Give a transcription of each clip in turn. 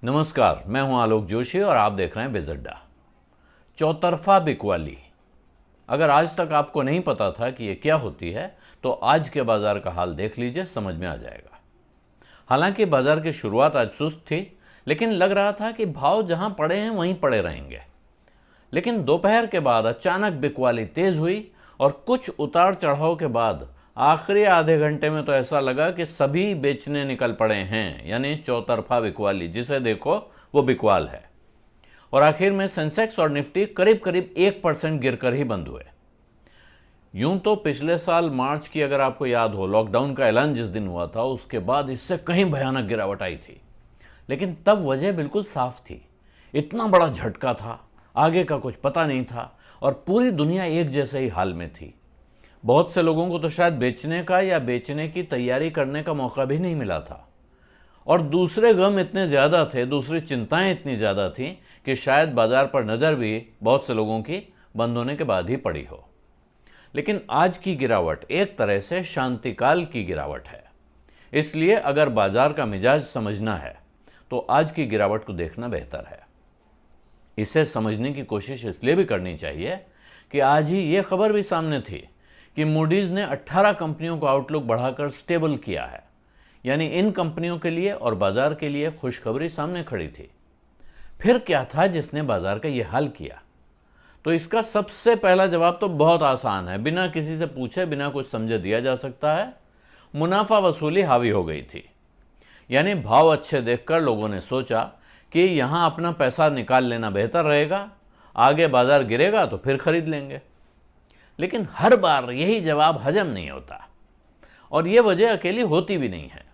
नमस्कार, मैं हूं आलोक जोशी और आप देख रहे हैं बिजअड्डा। चौतरफा बिकवाली। अगर आज तक आपको नहीं पता था कि ये क्या होती है तो आज के बाजार का हाल देख लीजिए, समझ में आ जाएगा। हालांकि बाजार की शुरुआत आज सुस्त थी, लेकिन लग रहा था कि भाव जहां पड़े हैं वहीं पड़े रहेंगे। लेकिन दोपहर के बाद अचानक बिकवाली तेज हुई और कुछ उतार चढ़ाव के बाद आखिरी आधे घंटे में तो ऐसा लगा कि सभी बेचने निकल पड़े हैं, यानी चौतरफा बिकवाली। जिसे देखो वो बिकवाल है। और आखिर में सेंसेक्स और निफ्टी करीब करीब 1% गिरकर ही बंद हुए। यूं तो पिछले साल मार्च की अगर आपको याद हो, लॉकडाउन का ऐलान जिस दिन हुआ था उसके बाद इससे कहीं भयानक गिरावट आई थी। लेकिन तब वजह बिल्कुल साफ थी। इतना बड़ा झटका था, आगे का कुछ पता नहीं था और पूरी दुनिया एक जैसे ही हाल में थी। बहुत से लोगों को तो शायद बेचने का या बेचने की तैयारी करने का मौका भी नहीं मिला था। और दूसरे गम इतने ज़्यादा थे, दूसरी चिंताएं इतनी ज़्यादा थीं कि शायद बाजार पर नज़र भी बहुत से लोगों की बंद होने के बाद ही पड़ी हो। लेकिन आज की गिरावट एक तरह से शांतिकाल की गिरावट है। इसलिए अगर बाजार का मिजाज समझना है तो आज की गिरावट को देखना बेहतर है। इसे समझने की कोशिश इसलिए भी करनी चाहिए कि आज ही ये खबर भी सामने थी कि मूडीज ने 18 कंपनियों को आउटलुक बढ़ाकर स्टेबल किया है। यानी इन कंपनियों के लिए और बाजार के लिए खुशखबरी सामने खड़ी थी। फिर क्या था जिसने बाजार का यह हाल किया? तो इसका सबसे पहला जवाब तो बहुत आसान है, बिना किसी से पूछे, बिना कुछ समझे दिया जा सकता है। मुनाफा वसूली हावी हो गई थी। यानी भाव अच्छे देखकर लोगों ने सोचा कि यहां अपना पैसा निकाल लेना बेहतर रहेगा, आगे बाजार गिरेगा तो फिर खरीद लेंगे। लेकिन हर बार यही जवाब हजम नहीं होता और यह वजह अकेली होती भी नहीं है।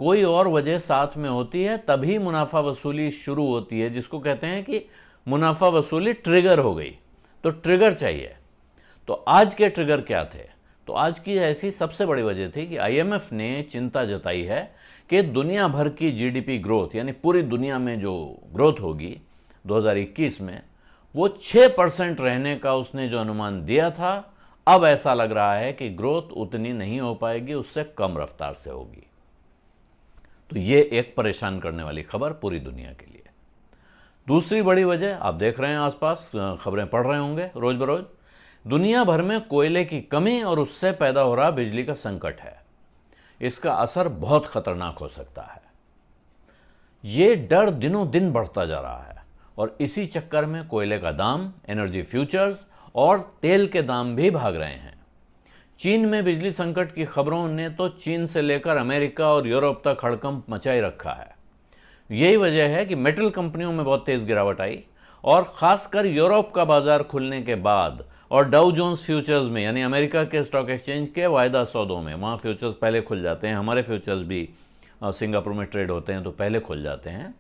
कोई और वजह साथ में होती है, तभी मुनाफा वसूली शुरू होती है, जिसको कहते हैं कि मुनाफा वसूली ट्रिगर हो गई। तो ट्रिगर चाहिए। तो आज के ट्रिगर क्या थे? तो आज की ऐसी सबसे बड़ी वजह थी कि आईएमएफ ने चिंता जताई है कि दुनिया भर की जीडीपी ग्रोथ, यानी पूरी दुनिया में जो ग्रोथ होगी 2021 में, वो 6% रहने का उसने जो अनुमान दिया था, अब ऐसा लग रहा है कि ग्रोथ उतनी नहीं हो पाएगी, उससे कम रफ्तार से होगी। तो ये एक परेशान करने वाली खबर पूरी दुनिया के लिए। दूसरी बड़ी वजह आप देख रहे हैं, आसपास खबरें पढ़ रहे होंगे रोज बरोज, दुनिया भर में कोयले की कमी और उससे पैदा हो रहा बिजली का संकट है। इसका असर बहुत खतरनाक हो सकता है। ये डर दिनों दिन बढ़ता जा रहा है और इसी चक्कर में कोयले का दाम, एनर्जी फ्यूचर्स और तेल के दाम भी भाग रहे हैं। चीन में बिजली संकट की खबरों ने तो चीन से लेकर अमेरिका और यूरोप तक हड़कंप मचाई रखा है। यही वजह है कि मेटल कंपनियों में बहुत तेज गिरावट आई और खासकर यूरोप का बाजार खुलने के बाद और डाउ जोन्स फ्यूचर्स में, यानी अमेरिका के स्टॉक एक्सचेंज के वायदा सौदों में, वहाँ फ्यूचर्स पहले खुल जाते हैं, हमारे फ्यूचर्स भी सिंगापुर में ट्रेड होते हैं तो पहले खुल जाते हैं,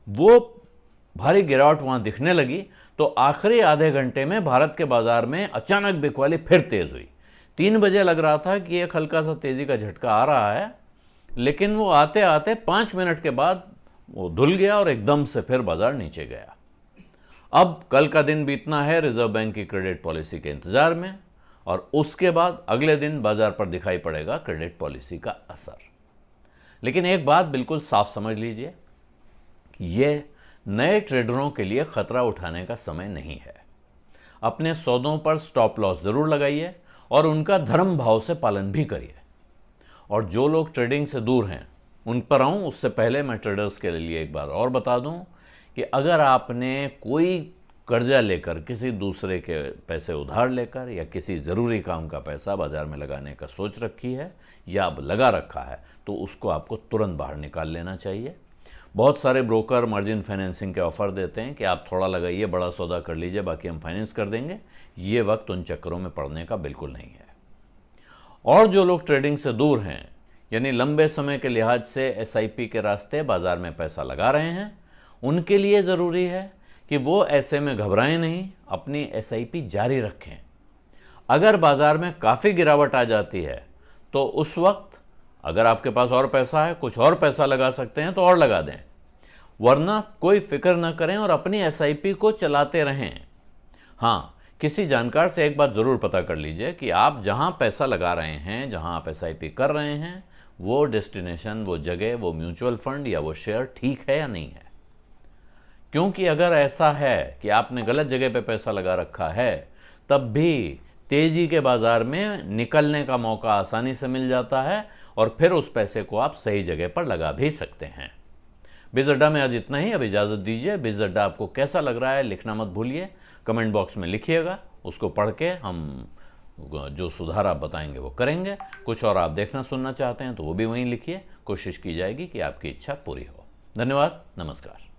वो भारी गिरावट वहाँ दिखने लगी। तो आखिरी आधे घंटे में भारत के बाजार में अचानक बिकवाली फिर तेज हुई। 3 बजे लग रहा था कि एक हल्का सा तेजी का झटका आ रहा है, लेकिन वो आते आते 5 मिनट के बाद वो धुल गया और एकदम से फिर बाजार नीचे गया। अब कल का दिन बीतना है रिजर्व बैंक की क्रेडिट पॉलिसी के इंतजार में और उसके बाद अगले दिन बाजार पर दिखाई पड़ेगा क्रेडिट पॉलिसी का असर। लेकिन एक बात बिल्कुल साफ समझ लीजिए कि यह नए ट्रेडरों के लिए खतरा उठाने का समय नहीं है। अपने सौदों पर स्टॉप लॉस जरूर लगाइए और उनका धर्म भाव से पालन भी करिए। और जो लोग ट्रेडिंग से दूर हैं उन पर आऊँ उससे पहले मैं ट्रेडर्स के लिए एक बार और बता दूं कि अगर आपने कोई कर्जा लेकर, किसी दूसरे के पैसे उधार लेकर या किसी ज़रूरी काम का पैसा बाजार में लगाने का सोच रखी है या अब लगा रखा है, तो उसको आपको तुरंत बाहर निकाल लेना चाहिए। बहुत सारे ब्रोकर मार्जिन फाइनेंसिंग के ऑफ़र देते हैं कि आप थोड़ा लगाइए, बड़ा सौदा कर लीजिए, बाकी हम फाइनेंस कर देंगे। ये वक्त उन चक्करों में पड़ने का बिल्कुल नहीं है। और जो लोग ट्रेडिंग से दूर हैं, यानी लंबे समय के लिहाज से एसआईपी के रास्ते बाजार में पैसा लगा रहे हैं, उनके लिए ज़रूरी है कि वो ऐसे में घबराएं नहीं, अपनी एसआईपी जारी रखें। अगर बाजार में काफ़ी गिरावट आ जाती है तो उस वक्त अगर आपके पास और पैसा है, कुछ और पैसा लगा सकते हैं तो और लगा दें, वरना कोई फिक्र न करें और अपनी एसआईपी को चलाते रहें। हाँ, किसी जानकार से एक बात ज़रूर पता कर लीजिए कि आप जहां पैसा लगा रहे हैं, जहां आप एसआईपी कर रहे हैं, वो डेस्टिनेशन, वो जगह, वो म्यूचुअल फंड या वो शेयर ठीक है या नहीं है। क्योंकि अगर ऐसा है कि आपने गलत जगह पे पैसा लगा रखा है, तब भी तेजी के बाजार में निकलने का मौका आसानी से मिल जाता है और फिर उस पैसे को आप सही जगह पर लगा भी सकते हैं। बिज़ अड्डा में आज इतना ही। अब इजाज़त दीजिए। बिज़ अड्डा आपको कैसा लग रहा है लिखना मत भूलिए, कमेंट बॉक्स में लिखिएगा। उसको पढ़ के हम जो सुधार आप बताएंगे वो करेंगे। कुछ और आप देखना सुनना चाहते हैं तो वो भी वहीं लिखिए। कोशिश की जाएगी कि आपकी इच्छा पूरी हो। धन्यवाद। नमस्कार।